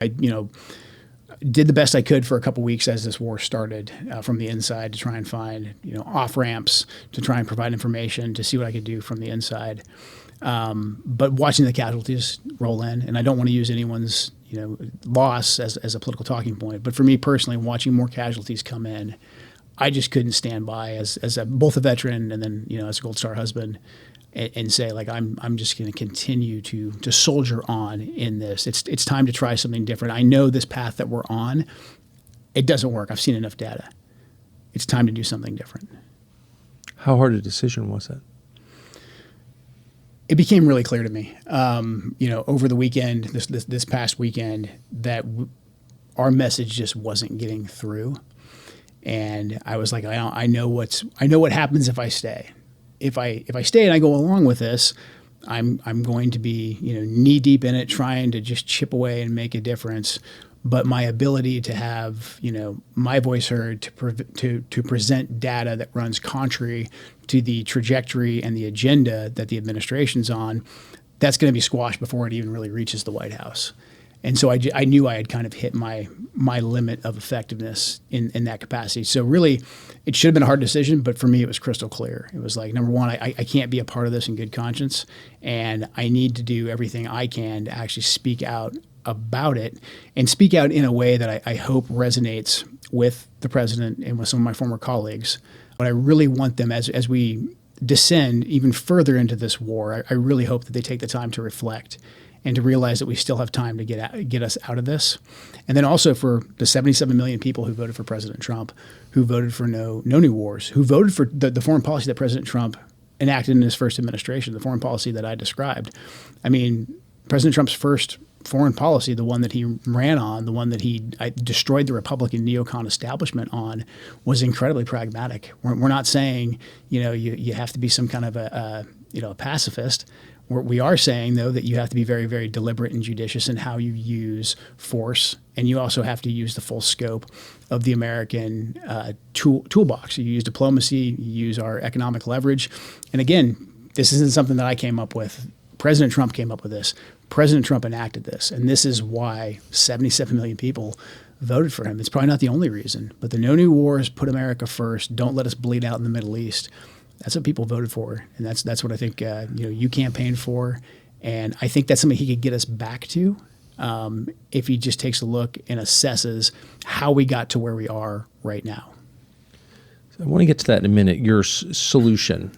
I, did the best I could for a couple weeks as this war started from the inside to try and find, off ramps to try and provide information to see what I could do from the inside. But watching the casualties roll in, and I don't want to use anyone's, loss as a political talking point, but for me personally, watching more casualties come in, I just couldn't stand by as both a veteran and then, as a Gold Star husband and say, like, I'm just going to continue to soldier on in this. It's time to try something different. I know this path that we're on, it doesn't work. I've seen enough data. It's time to do something different. How hard a decision was it? It became really clear to me, over the weekend, this past weekend, that our message just wasn't getting through. And I was like, I know what happens if I stay. If I stay and I go along with this, I'm going to be knee deep in it, trying to just chip away and make a difference. But my ability to have my voice heard, to present data that runs contrary to the trajectory and the agenda that the administration's on, that's going to be squashed before it even really reaches the White House. And so I knew I had kind of hit my limit of effectiveness in that capacity. So really, it should have been a hard decision, but for me, it was crystal clear. It was like, number one, I can't be a part of this in good conscience, and I need to do everything I can to actually speak out about it and speak out in a way that I hope resonates with the president and with some of my former colleagues. But I really want them, as we descend even further into this war, I really hope that they take the time to reflect and to realize that we still have time to get us out of this. And then also for the 77 million people who voted for President Trump, who voted for no new wars, who voted for the foreign policy that President Trump enacted in his first administration, the foreign policy that I described. I mean, President Trump's first foreign policy, the one that he ran on, the one that he destroyed the Republican neocon establishment on, was incredibly pragmatic. We're not saying, you have to be some kind of a pacifist. We are saying, though, that you have to be very, very deliberate and judicious in how you use force, and you also have to use the full scope of the American toolbox. You use diplomacy, you use our economic leverage. And again, this isn't something that I came up with. President Trump came up with this. President Trump enacted this, and this is why 77 million people voted for him. It's probably not the only reason, but the no new wars, put America first, don't let us bleed out in the Middle East. That's what people voted for, and that's what I think you campaigned for, and I think that's something he could get us back to if he just takes a look and assesses how we got to where we are right now. So I want to get to that in a minute. Your solution